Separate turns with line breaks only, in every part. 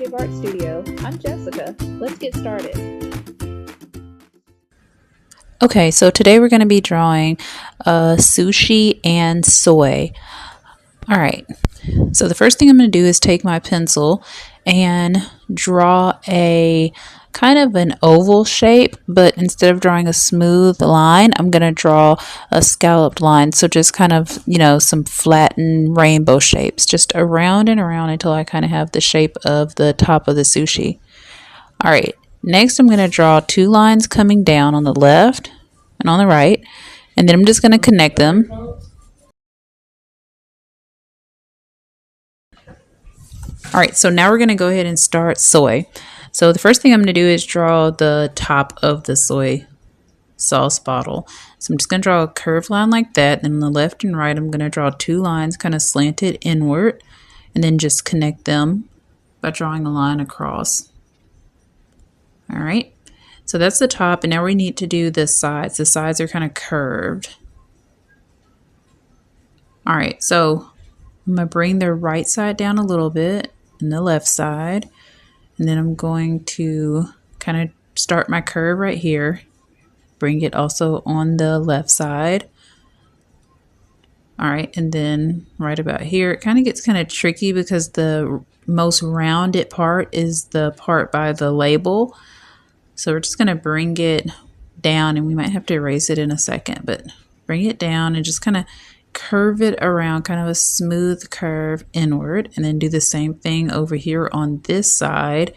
Creative Art Studio. I'm Jessica. Let's get started.
Okay, so today we're going to be drawing sushi and soy. All right, so the first thing I'm going to do is take my pencil and draw a kind of an oval shape, but instead of drawing a smooth line, I'm going to draw a scalloped line. So just kind of, some flattened rainbow shapes, just around and around until I kind of have the shape of the top of the sushi. All right, next I'm going to draw two lines coming down on the left and on the right, and then I'm just going to connect them. All right, so now we're going to go ahead and start soy. So the first thing I'm going to do is draw the top of the soy sauce bottle. So I'm just going to draw a curved line like that. Then on the left and right, I'm going to draw two lines kind of slanted inward, and then just connect them by drawing a line across. All right, so that's the top, and now we need to do the sides. The sides are kind of curved. All right, so I'm going to bring the right side down a little bit and the left side. And then I'm going to kind of start my curve right here. Bring it also on the left side. All right, and then right about here, it kind of gets kind of tricky because the most rounded part is the part by the label. So we're just going to bring it down, and we might have to erase it in a second, but bring it down and just kind of curve it around, kind of a smooth curve inward, and then do the same thing over here on this side,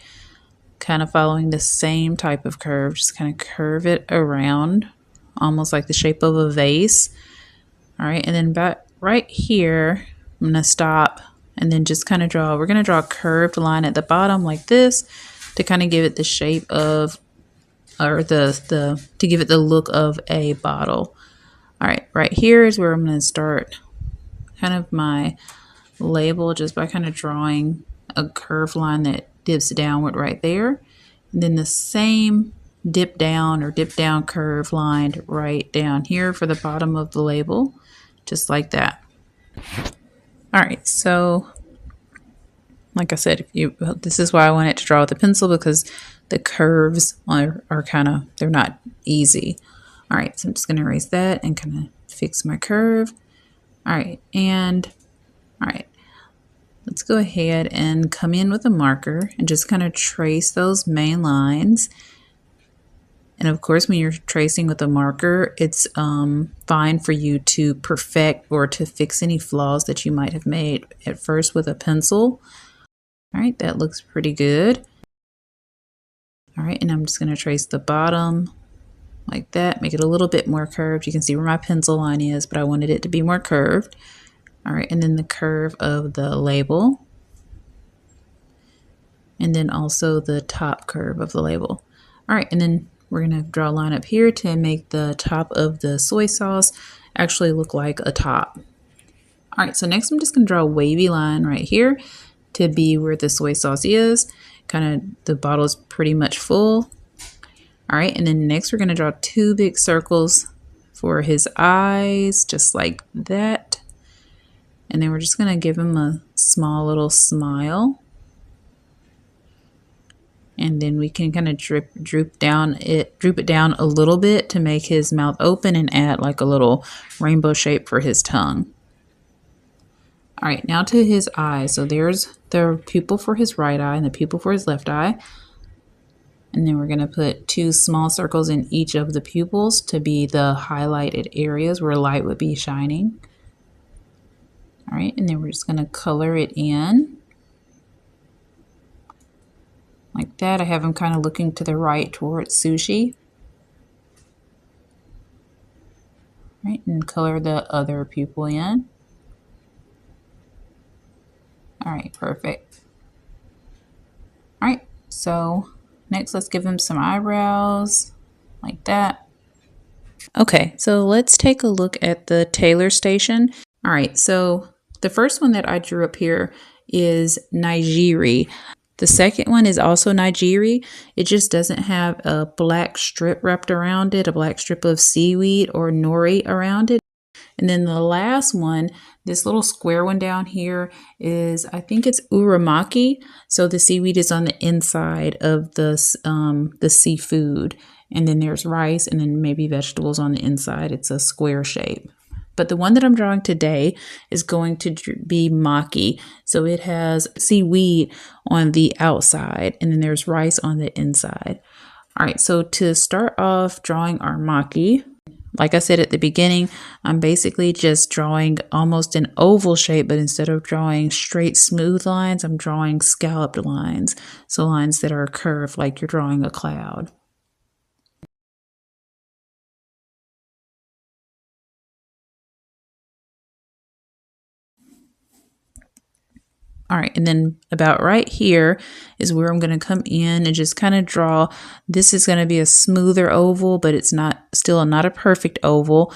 kind of following the same type of curve. Just kind of curve it around, almost like the shape of a vase. All right, and then back right here, I'm going to stop and then just kind of draw. We're going to draw a curved line at the bottom like this to kind of give it the shape of, or to give it the look of a bottle. All right, right here is where I'm going to start kind of my label, just by kind of drawing a curved line that dips downward right there. And then the same dip down curve line right down here for the bottom of the label, just like that. All right, so like I said, this is why I wanted to draw with a pencil, because the curves are kind of, they're not easy. All right, so I'm just going to erase that and kind of fix my curve. All right, let's go ahead and come in with a marker and just kind of trace those main lines. And of course, when you're tracing with a marker, it's fine for you to perfect or to fix any flaws that you might have made at first with a pencil. All right, that looks pretty good. All right, and I'm just going to trace the bottom like that, make it a little bit more curved. You can see where my pencil line is, but I wanted it to be more curved. All right, and then the curve of the label, and then also the top curve of the label. All right, and then we're gonna draw a line up here to make the top of the soy sauce actually look like a top. All right, so next I'm just gonna draw a wavy line right here to be where the soy sauce is. Kind of, the bottle is pretty much full. All right, and then next we're going to draw two big circles for his eyes, just like that. And then we're just going to give him a small little smile. And then we can kind of droop it down a little bit to make his mouth open and add like a little rainbow shape for his tongue. All right, now to his eyes. So there's the pupil for his right eye and the pupil for his left eye. And then we're going to put two small circles in each of the pupils to be the highlighted areas where light would be shining. All right, and then we're just going to color it in like that. I have him kind of looking to the right towards sushi. All right, and color the other pupil in. All right, perfect. All right, so next, let's give him some eyebrows like that. Okay, so let's take a look at the tailor station. All right, so the first one that I drew up here is nigiri. The second one is also nigiri. It just doesn't have a black strip wrapped around it, a black strip of seaweed or nori around it. And then the last one, this little square one down here is, I think it's uramaki. So the seaweed is on the inside of the seafood. And then there's rice and then maybe vegetables on the inside. It's a square shape. But the one that I'm drawing today is going to be maki. So it has seaweed on the outside and then there's rice on the inside. All right, so to start off drawing our maki, like I said at the beginning, I'm basically just drawing almost an oval shape, but instead of drawing straight smooth lines, I'm drawing scalloped lines. So lines that are curved like you're drawing a cloud. All right, and then about right here is where I'm going to come in and just kind of draw. This is going to be a smoother oval, but it's still not a perfect oval.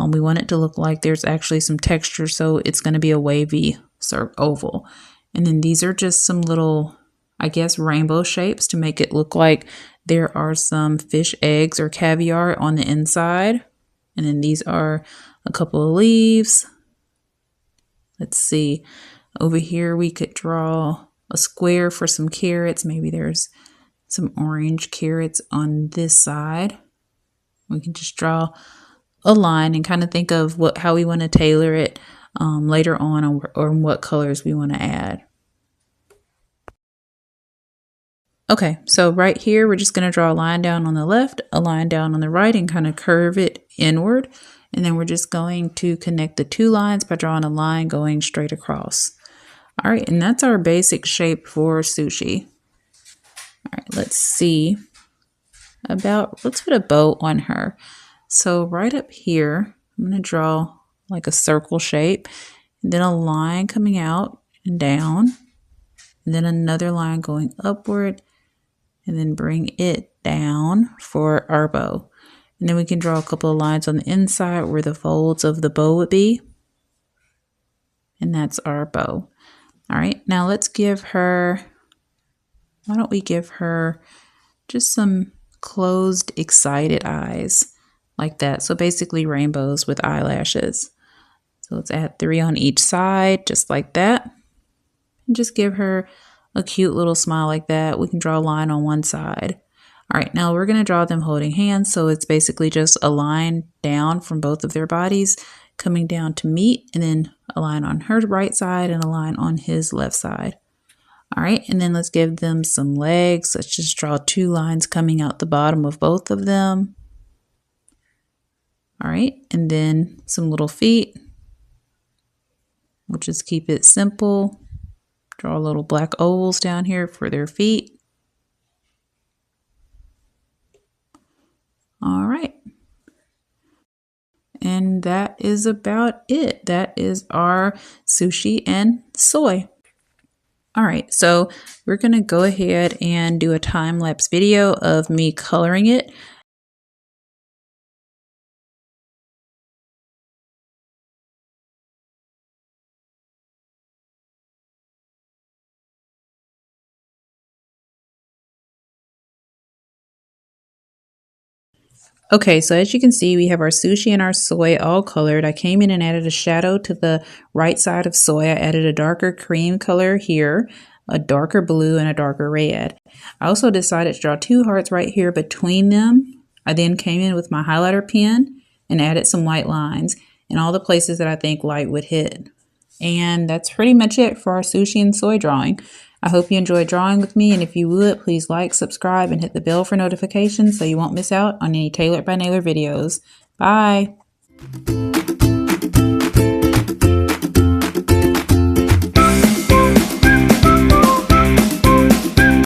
We want it to look like there's actually some texture, so it's going to be a wavy oval. And then these are just some little, I guess, rainbow shapes to make it look like there are some fish eggs or caviar on the inside. And then these are a couple of leaves. Let's see. Over here, we could draw a square for some carrots. Maybe there's some orange carrots on this side. We can just draw a line and kind of think of how we want to tailor it later on or what colors we want to add. Okay, so right here, we're just going to draw a line down on the left, a line down on the right, and kind of curve it inward. And then we're just going to connect the two lines by drawing a line going straight across. All right, and that's our basic shape for sushi. All right, let's put a bow on her. So right up here, I'm going to draw like a circle shape, and then a line coming out and down, and then another line going upward, and then bring it down for our bow. And then we can draw a couple of lines on the inside where the folds of the bow would be. And that's our bow. All right, now let's give her, why don't we give her just some closed, excited eyes like that. So basically rainbows with eyelashes. So let's add 3 on each side, just like that. And just give her a cute little smile like that. We can draw a line on one side. All right, now we're going to draw them holding hands. So it's basically just a line down from both of their bodies coming down to meet, and then a line on her right side and a line on his left side. All right, and then let's give them some legs. Let's just draw 2 lines coming out the bottom of both of them. All right, and then some little feet. We'll just keep it simple. Draw little black ovals down here for their feet. All right. And that is about it. That is our sushi and soy. All right, so we're going to go ahead and do a time-lapse video of me coloring it. Okay, so as you can see, we have our sushi and our soy all colored. I came in and added a shadow to the right side of soy. I added a darker cream color here, a darker blue, and a darker red. I also decided to draw 2 hearts right here between them. I then came in with my highlighter pen and added some white lines in all the places that I think light would hit. And that's pretty much it for our sushi and soy drawing. I hope you enjoyed drawing with me, and if you would, please like, subscribe, and hit the bell for notifications so you won't miss out on any Tailored by Naylor videos. Bye!